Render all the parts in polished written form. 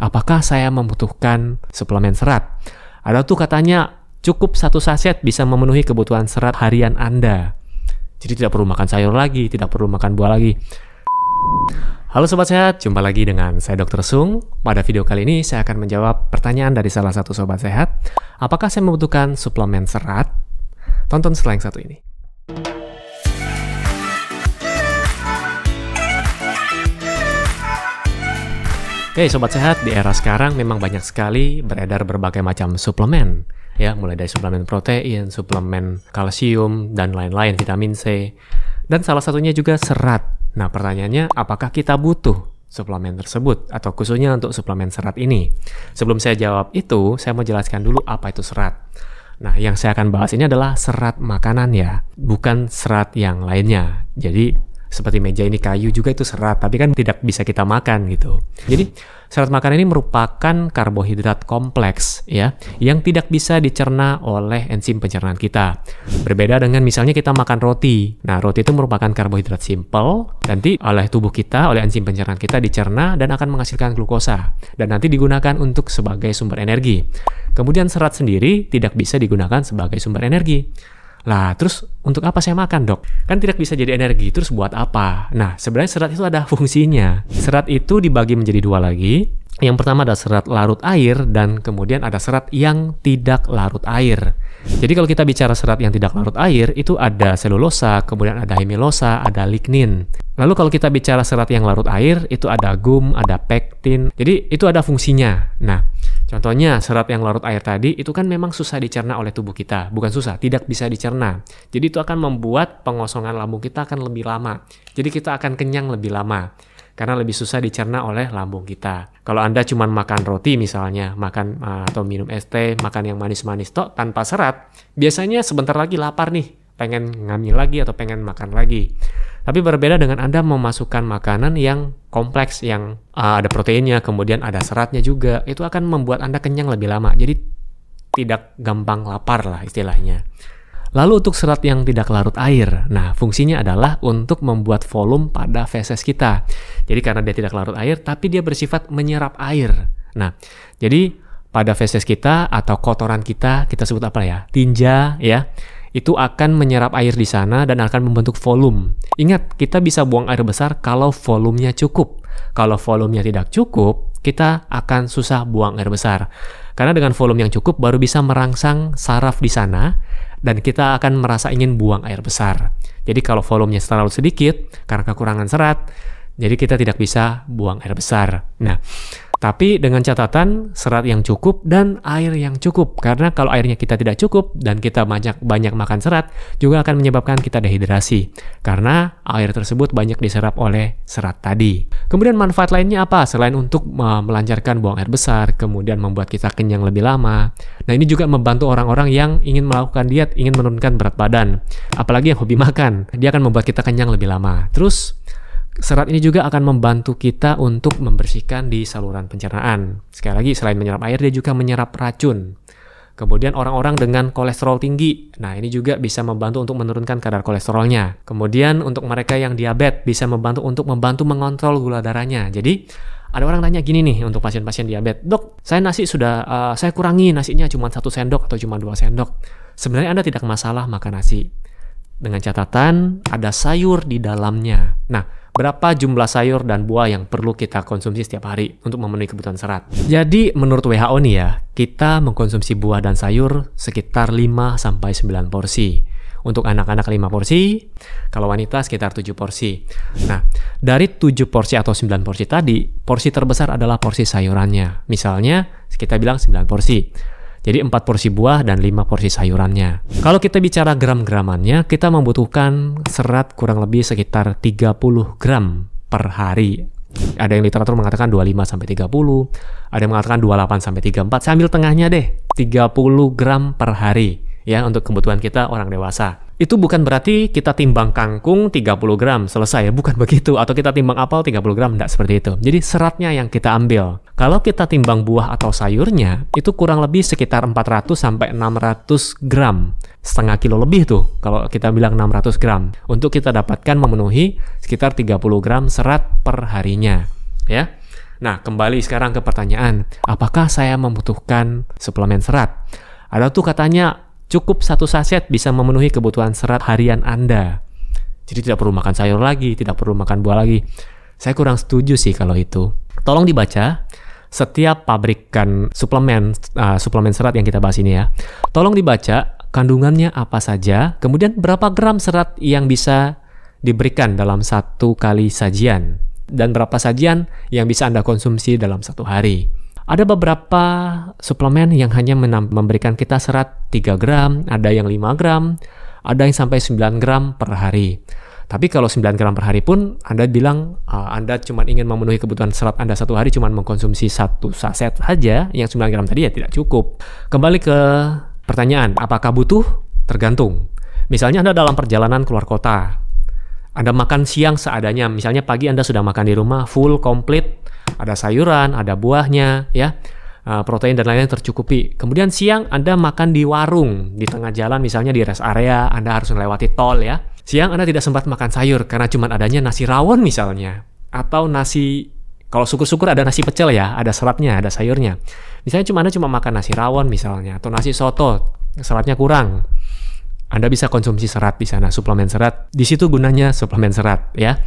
apakah saya membutuhkan suplemen serat? Ada tuh katanya cukup 1 saset bisa memenuhi kebutuhan serat harian Anda. Jadi tidak perlu makan sayur lagi, tidak perlu makan buah lagi. Halo Sobat Sehat, jumpa lagi dengan saya Dr. Sung. Pada video kali ini saya akan menjawab pertanyaan dari salah satu Sobat Sehat. Apakah saya membutuhkan suplemen serat? Tonton setelah yang satu ini. Oke Sobat Sehat, di era sekarang memang banyak sekali beredar berbagai macam suplemen. Ya, mulai dari suplemen protein, suplemen kalsium, dan lain-lain, vitamin C. Dan salah satunya juga serat. Nah, pertanyaannya, apakah kita butuh suplemen tersebut? Atau khususnya untuk suplemen serat ini? Sebelum saya jawab itu, saya mau jelaskan dulu apa itu serat. Nah, yang saya akan bahas ini adalah serat makanan ya, bukan serat yang lainnya. Jadi, seperti meja ini kayu juga itu serat, tapi kan tidak bisa kita makan gitu. Jadi, serat makanan ini merupakan karbohidrat kompleks ya, yang tidak bisa dicerna oleh enzim pencernaan kita. Berbeda dengan misalnya kita makan roti. Nah, roti itu merupakan karbohidrat simple, nanti oleh tubuh kita, oleh enzim pencernaan kita dicerna dan akan menghasilkan glukosa. Dan nanti digunakan untuk sebagai sumber energi. Kemudian serat sendiri tidak bisa digunakan sebagai sumber energi. Lah, terus untuk apa saya makan, Dok? Kan tidak bisa jadi energi, terus buat apa? Nah, sebenarnya serat itu ada fungsinya. Serat itu dibagi menjadi 2 lagi. Yang pertama ada serat larut air, dan kemudian ada serat yang tidak larut air. Jadi kalau kita bicara serat yang tidak larut air, itu ada selulosa, kemudian ada hemilosa, ada lignin. Lalu kalau kita bicara serat yang larut air, itu ada gum, ada pektin. Jadi itu ada fungsinya. Nah, contohnya serat yang larut air tadi itu kan memang susah dicerna oleh tubuh kita. Bukan susah, tidak bisa dicerna. Jadi itu akan membuat pengosongan lambung kita akan lebih lama. Jadi kita akan kenyang lebih lama. Karena lebih susah dicerna oleh lambung kita. Kalau Anda cuma makan roti misalnya, makan atau minum es teh, makan yang manis-manis tok tanpa serat, biasanya sebentar lagi lapar nih, pengen ngambil lagi atau pengen makan lagi. Tapi berbeda dengan Anda memasukkan makanan yang kompleks, yang ada proteinnya, kemudian ada seratnya juga, itu akan membuat Anda kenyang lebih lama. Jadi tidak gampang lapar lah istilahnya. Lalu untuk serat yang tidak larut air, nah fungsinya adalah untuk membuat volume pada feses kita. Jadi karena dia tidak larut air, tapi dia bersifat menyerap air. Nah, jadi pada feses kita atau kotoran kita sebut apa ya? Tinja ya. Itu akan menyerap air di sana dan akan membentuk volume. Ingat, kita bisa buang air besar kalau volumenya cukup. Kalau volumenya tidak cukup, kita akan susah buang air besar. Karena dengan volume yang cukup baru bisa merangsang saraf di sana dan kita akan merasa ingin buang air besar. Jadi kalau volumenya terlalu sedikit karena kekurangan serat, jadi kita tidak bisa buang air besar. Nah, tapi dengan catatan serat yang cukup dan air yang cukup. Karena kalau airnya kita tidak cukup dan kita banyak makan serat, juga akan menyebabkan kita dehidrasi. Karena air tersebut banyak diserap oleh serat tadi. Kemudian manfaat lainnya apa? Selain untuk melancarkan buang air besar, kemudian membuat kita kenyang lebih lama. Nah, ini juga membantu orang-orang yang ingin melakukan diet, ingin menurunkan berat badan. Apalagi yang hobi makan, dia akan membuat kita kenyang lebih lama. Terus, serat ini juga akan membantu kita untuk membersihkan di saluran pencernaan. Sekali lagi, selain menyerap air, dia juga menyerap racun. Kemudian orang-orang dengan kolesterol tinggi, nah ini juga bisa membantu untuk menurunkan kadar kolesterolnya. Kemudian untuk mereka yang diabetes, bisa membantu mengontrol gula darahnya. Jadi, ada orang tanya gini nih untuk pasien-pasien diabetes, Dok, saya nasi sudah saya kurangi nasinya cuma 1 sendok atau cuma 2 sendok. Sebenarnya Anda tidak masalah makan nasi. Dengan catatan, ada sayur di dalamnya. Nah, berapa jumlah sayur dan buah yang perlu kita konsumsi setiap hari untuk memenuhi kebutuhan serat? Jadi menurut WHO nih ya, kita mengkonsumsi buah dan sayur sekitar 5-9 porsi. Untuk anak-anak 5 porsi, kalau wanita sekitar 7 porsi. Nah, dari 7 porsi atau 9 porsi tadi, porsi terbesar adalah porsi sayurannya. Misalnya, kita bilang 9 porsi. Jadi 4 porsi buah dan 5 porsi sayurannya. Kalau kita bicara gram-gramannya, kita membutuhkan serat kurang lebih sekitar 30 gram per hari. Ada yang literatur mengatakan 25-30, ada yang mengatakan 28-34. Saya ambil tengahnya deh, 30 gram per hari ya untuk kebutuhan kita orang dewasa. Itu bukan berarti kita timbang kangkung 30 gram, selesai. Bukan begitu. Atau kita timbang apel 30 gram, tidak seperti itu. Jadi seratnya yang kita ambil. Kalau kita timbang buah atau sayurnya, itu kurang lebih sekitar 400-600 gram. Setengah kilo lebih tuh, kalau kita bilang 600 gram. Untuk kita dapatkan memenuhi sekitar 30 gram serat per harinya. Ya. Nah, kembali sekarang ke pertanyaan, apakah saya membutuhkan suplemen serat? Ada tuh katanya cukup 1 saset bisa memenuhi kebutuhan serat harian Anda. Jadi tidak perlu makan sayur lagi, tidak perlu makan buah lagi. Saya kurang setuju sih kalau itu. Tolong dibaca setiap pabrikan suplemen serat yang kita bahas ini ya. Tolong dibaca kandungannya apa saja, kemudian berapa gram serat yang bisa diberikan dalam 1 kali sajian, dan berapa sajian yang bisa Anda konsumsi dalam 1 hari. Ada beberapa suplemen yang hanya memberikan kita serat 3 gram, ada yang 5 gram, ada yang sampai 9 gram per hari. Tapi kalau 9 gram per hari pun Anda bilang Anda cuma ingin memenuhi kebutuhan serat Anda 1 hari cuma mengkonsumsi 1 saset saja, yang 9 gram tadi ya tidak cukup. Kembali ke pertanyaan, apakah butuh? Tergantung. Misalnya Anda dalam perjalanan keluar kota, Anda makan siang seadanya, misalnya pagi Anda sudah makan di rumah, full, komplit, ada sayuran, ada buahnya, ya, protein dan lain-lain tercukupi. Kemudian siang Anda makan di warung, di tengah jalan, misalnya di rest area, Anda harus melewati tol ya. Siang Anda tidak sempat makan sayur karena cuma adanya nasi rawon misalnya, atau nasi, kalau syukur-syukur ada nasi pecel ya, ada seratnya, ada sayurnya. Misalnya Anda cuma makan nasi rawon misalnya, atau nasi soto, seratnya kurang. Anda bisa konsumsi serat di sana, suplemen serat. Di situ gunanya suplemen serat ya.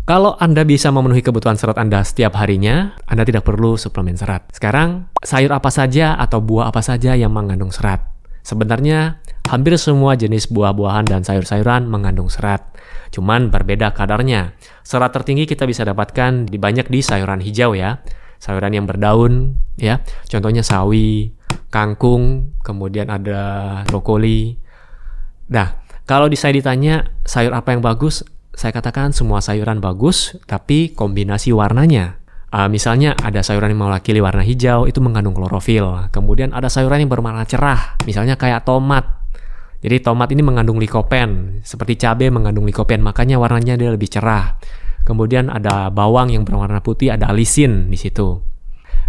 Kalau Anda bisa memenuhi kebutuhan serat Anda setiap harinya, Anda tidak perlu suplemen serat. Sekarang, sayur apa saja atau buah apa saja yang mengandung serat? Sebenarnya, hampir semua jenis buah-buahan dan sayur-sayuran mengandung serat. Cuman berbeda kadarnya. Serat tertinggi kita bisa dapatkan banyak di sayuran hijau ya. Sayuran yang berdaun ya. Contohnya sawi, kangkung, kemudian ada brokoli. Nah, kalau saya ditanya sayur apa yang bagus, saya katakan semua sayuran bagus, tapi kombinasi warnanya. Misalnya ada sayuran yang mewakili warna hijau, itu mengandung klorofil. Kemudian ada sayuran yang berwarna cerah, misalnya kayak tomat. Jadi tomat ini mengandung likopen, seperti cabai mengandung likopen, makanya warnanya dia lebih cerah. Kemudian ada bawang yang berwarna putih, ada alisin di situ.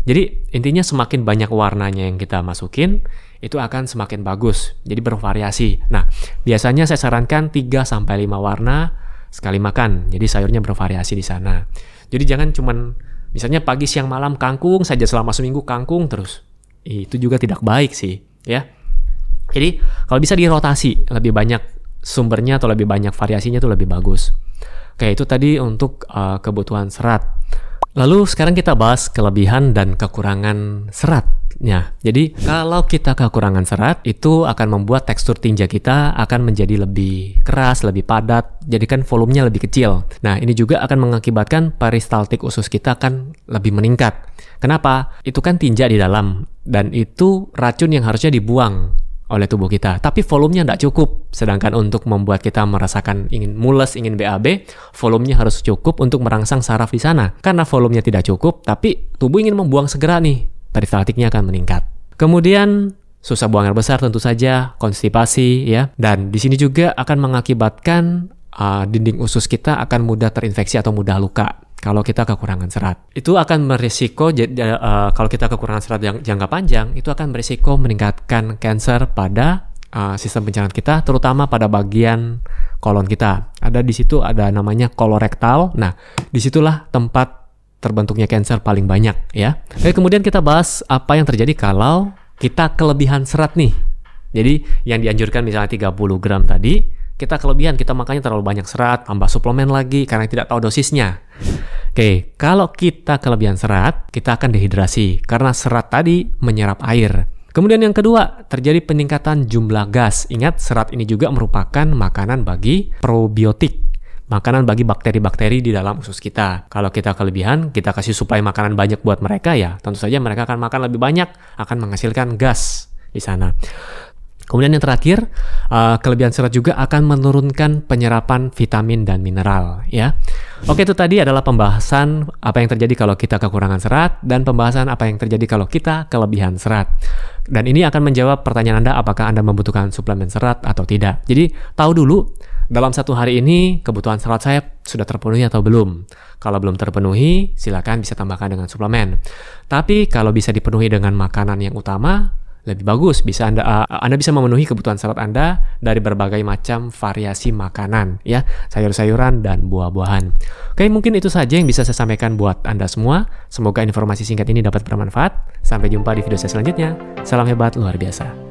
Jadi intinya semakin banyak warnanya yang kita masukin, itu akan semakin bagus. Jadi bervariasi. Nah, biasanya saya sarankan 3-5 warna sekali makan. Jadi sayurnya bervariasi di sana. Jadi jangan cuman misalnya pagi, siang, malam kangkung saja selama seminggu kangkung terus. Itu juga tidak baik sih, ya. Jadi kalau bisa dirotasi, lebih banyak sumbernya atau lebih banyak variasinya itu lebih bagus. Oke, itu tadi untuk kebutuhan serat. Lalu sekarang kita bahas kelebihan dan kekurangan seratnya. Jadi kalau kita kekurangan serat, itu akan membuat tekstur tinja kita akan menjadi lebih keras, lebih padat, jadikan volumenya lebih kecil. Nah, ini juga akan mengakibatkan peristaltik usus kita akan lebih meningkat. Kenapa? Itu kan tinja di dalam, dan itu racun yang harusnya dibuang oleh tubuh kita, tapi volumenya tidak cukup. Sedangkan untuk membuat kita merasakan ingin mules, ingin BAB, volumenya harus cukup untuk merangsang saraf di sana. Karena volumenya tidak cukup, tapi tubuh ingin membuang segera nih, peristaltiknya akan meningkat. Kemudian susah buang air besar tentu saja, konstipasi ya, dan di sini juga akan mengakibatkan dinding usus kita akan mudah terinfeksi atau mudah luka. Kalau kita kekurangan serat, itu akan berisiko. Kalau kita kekurangan serat yang jangka panjang, itu akan berisiko meningkatkan kanker pada sistem pencernaan kita, terutama pada bagian kolon kita. Ada di situ ada namanya kolorektal. Nah, disitulah tempat terbentuknya kanker paling banyak ya. Oke, kemudian kita bahas apa yang terjadi kalau kita kelebihan serat nih. Jadi yang dianjurkan misalnya 30 gram tadi, kita kelebihan, kita makannya terlalu banyak serat, tambah suplemen lagi karena tidak tahu dosisnya. Oke, kalau kita kelebihan serat, kita akan dehidrasi karena serat tadi menyerap air. Kemudian yang kedua, terjadi peningkatan jumlah gas. Ingat, serat ini juga merupakan makanan bagi probiotik, makanan bagi bakteri-bakteri di dalam usus kita. Kalau kita kelebihan, kita kasih suplai makanan banyak buat mereka ya, tentu saja mereka akan makan lebih banyak, akan menghasilkan gas di sana. Kemudian yang terakhir, kelebihan serat juga akan menurunkan penyerapan vitamin dan mineral ya. Oke, itu tadi adalah pembahasan apa yang terjadi kalau kita kekurangan serat dan pembahasan apa yang terjadi kalau kita kelebihan serat. Dan ini akan menjawab pertanyaan Anda, apakah Anda membutuhkan suplemen serat atau tidak. Jadi tahu dulu dalam satu hari ini kebutuhan serat saya sudah terpenuhi atau belum. Kalau belum terpenuhi, silakan bisa tambahkan dengan suplemen. Tapi kalau bisa dipenuhi dengan makanan yang utama, lebih bagus. Anda bisa memenuhi kebutuhan serat Anda dari berbagai macam variasi makanan, ya, sayur-sayuran dan buah-buahan. Oke, mungkin itu saja yang bisa saya sampaikan buat Anda semua. Semoga informasi singkat ini dapat bermanfaat. Sampai jumpa di video saya selanjutnya. Salam hebat luar biasa.